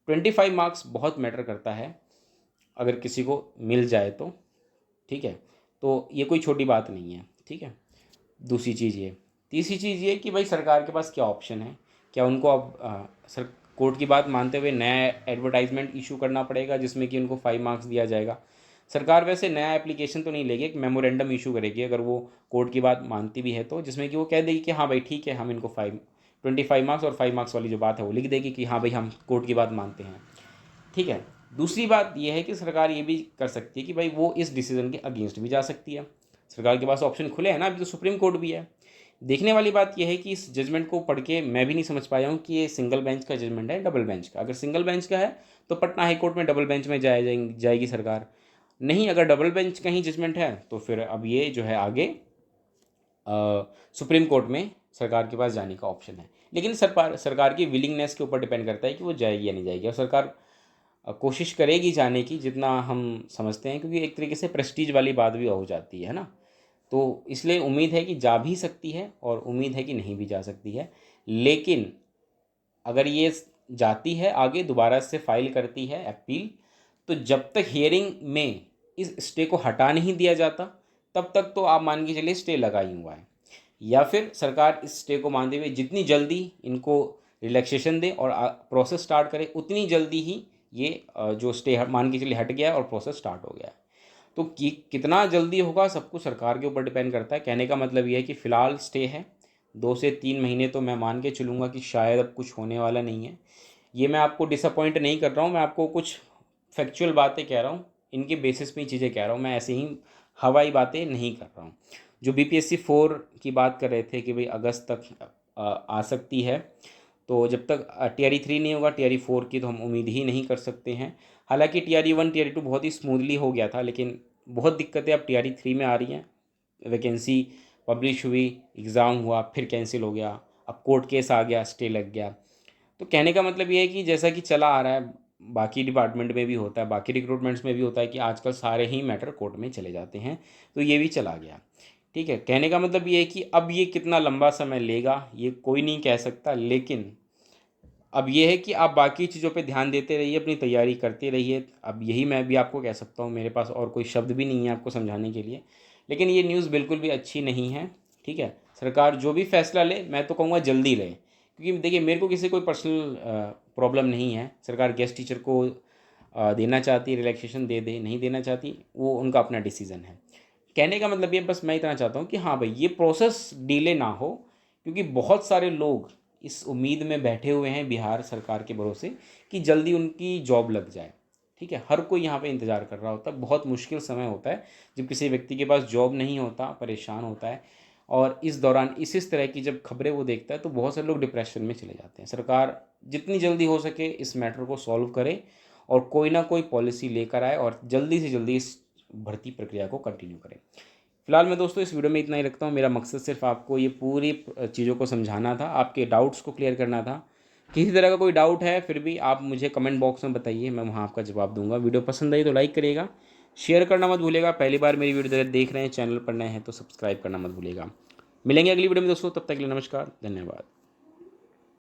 25 मार्क्स बहुत मैटर करता है अगर किसी को मिल जाए तो, ठीक है, तो ये कोई छोटी बात नहीं है, ठीक है। दूसरी चीज़ ये, तीसरी चीज़ ये कि भाई सरकार के पास क्या ऑप्शन है, क्या उनको अब सर कोर्ट की बात मानते हुए नया एडवर्टाइजमेंट इशू करना पड़ेगा जिसमें कि उनको 5 मार्क्स दिया जाएगा। सरकार वैसे नया एप्लीकेशन तो नहीं लेगी, एक मेमोरेंडम इशू करेगी अगर वो कोर्ट की बात मानती भी है तो, जिसमें कि वो कह देगी कि हाँ भाई ठीक है हम इनको 25 मार्क्स और 5 मार्क्स वाली जो बात है वो लिख देगी कि हाँ भाई हम कोर्ट की बात मानते हैं, ठीक है। दूसरी बात यह है कि सरकार ये भी कर सकती है कि भाई वो इस डिसीजन के अगेंस्ट भी जा सकती है, सरकार के पास ऑप्शन खुले हैं ना, अभी तो सुप्रीम कोर्ट भी है। देखने वाली बात यह है कि इस जजमेंट को पढ़ के मैं भी नहीं समझ पाया हूँ कि ये सिंगल बेंच का जजमेंट है डबल बेंच का। अगर सिंगल बेंच का है तो पटना हाई कोर्ट में डबल बेंच में जाएगी सरकार, नहीं अगर डबल बेंच का ही जजमेंट है तो फिर अब ये जो है आगे सुप्रीम कोर्ट में सरकार के पास जाने का ऑप्शन है। लेकिन सरकार की विलिंगनेस के ऊपर डिपेंड करता है कि वो जाएगी या नहीं जाएगी, और सरकार कोशिश करेगी जाने की जितना हम समझते हैं, क्योंकि एक तरीके से प्रेस्टीज वाली बात भी हो जाती है ना। तो इसलिए उम्मीद है कि जा भी सकती है और उम्मीद है कि नहीं भी जा सकती है। लेकिन अगर ये जाती है आगे, दोबारा से फाइल करती है अपील, तो जब तक हियरिंग में इस स्टे को हटा नहीं दिया जाता तब तक तो आप मान के चलिए स्टे लगा ही हुआ है। या फिर सरकार इस स्टे को मानते हुए जितनी जल्दी इनको रिलैक्सेशन दे और प्रोसेस स्टार्ट करे, उतनी जल्दी ही ये जो स्टे मान के चलिए हट गया है और प्रोसेस स्टार्ट हो गया है। तो कितना जल्दी होगा सब कुछ सरकार के ऊपर डिपेंड करता है। कहने का मतलब ये है कि फ़िलहाल स्टे है 2 से 3 महीने, तो मैं मान के चलूँगा कि शायद अब कुछ होने वाला नहीं है। ये मैं आपको डिसअपॉइंट नहीं कर रहा हूँ, मैं आपको कुछ फैक्चुअल बातें कह रहा हूँ, इनके बेसिस पे ही चीज़ें कह रहा हूँ, मैं ऐसे ही हवाई बातें नहीं कर रहा हूँ। जो BPSC 4 की बात कर रहे थे कि भाई अगस्त तक आ सकती है, तो जब तक TRE 3 नहीं होगा TRE 4 की तो हम उम्मीद ही नहीं कर सकते हैं। हालांकि TRE 1 TRE 2 बहुत ही स्मूथली हो गया था, लेकिन बहुत दिक्कतें अब TRE 3 में आ रही हैं। वैकेंसी पब्लिश हुई, एग्ज़ाम हुआ, फिर कैंसिल हो गया, अब कोर्ट केस आ गया, स्टे लग गया। तो कहने का मतलब ये है कि जैसा कि चला आ रहा है, बाकी डिपार्टमेंट में भी होता है, बाकी रिक्रूटमेंट्स में भी होता है कि आजकल सारे ही मैटर कोर्ट में चले जाते हैं, तो ये भी चला गया। ठीक है, कहने का मतलब ये है कि अब ये कितना लंबा समय लेगा ये कोई नहीं कह सकता, लेकिन अब ये है कि आप बाकी चीज़ों पे ध्यान देते रहिए, अपनी तैयारी करते रहिए। अब यही मैं भी आपको कह सकता हूँ, मेरे पास और कोई शब्द भी नहीं है आपको समझाने के लिए। लेकिन ये न्यूज़ बिल्कुल भी अच्छी नहीं है। ठीक है, सरकार जो भी फैसला ले मैं तो कहूँगा जल्दी ले, क्योंकि देखिए मेरे को किसी कोई पर्सनल प्रॉब्लम नहीं है। सरकार गेस्ट टीचर को देना चाहती है रिलैक्सेशन दे दे, नहीं देना चाहती वो उनका अपना डिसीज़न है। कहने का मतलब ये बस मैं इतना चाहता हूँ कि हाँ भाई ये प्रोसेस डिले ना हो, क्योंकि बहुत सारे लोग इस उम्मीद में बैठे हुए हैं बिहार सरकार के भरोसे कि जल्दी उनकी जॉब लग जाए। ठीक है, हर कोई यहाँ पे इंतज़ार कर रहा होता है। बहुत मुश्किल समय होता है जब किसी व्यक्ति के पास जॉब नहीं होता, परेशान होता है, और इस दौरान इस तरह की जब खबरें वो देखता है तो बहुत सारे लोग डिप्रेशन में चले जाते हैं। सरकार जितनी जल्दी हो सके इस मैटर को सॉल्व करे और कोई ना कोई पॉलिसी लेकर आए और जल्दी से जल्दी इस भर्ती प्रक्रिया को कंटिन्यू करें। फिलहाल मैं दोस्तों इस वीडियो में इतना ही रखता हूँ। मेरा मकसद सिर्फ आपको ये पूरी चीज़ों को समझाना था, आपके डाउट्स को क्लियर करना था। किसी तरह का कोई डाउट है फिर भी आप मुझे कमेंट बॉक्स में बताइए, मैं वहाँ आपका जवाब दूंगा। वीडियो पसंद आई तो लाइक करिएगा, शेयर करना मत भूलिएगा। पहली बार मेरी वीडियो देख रहे हैं, चैनल पर नए हैं तो सब्सक्राइब करना मत भूलिएगा। मिलेंगे अगली वीडियो में दोस्तों, तब तक के लिए नमस्कार, धन्यवाद।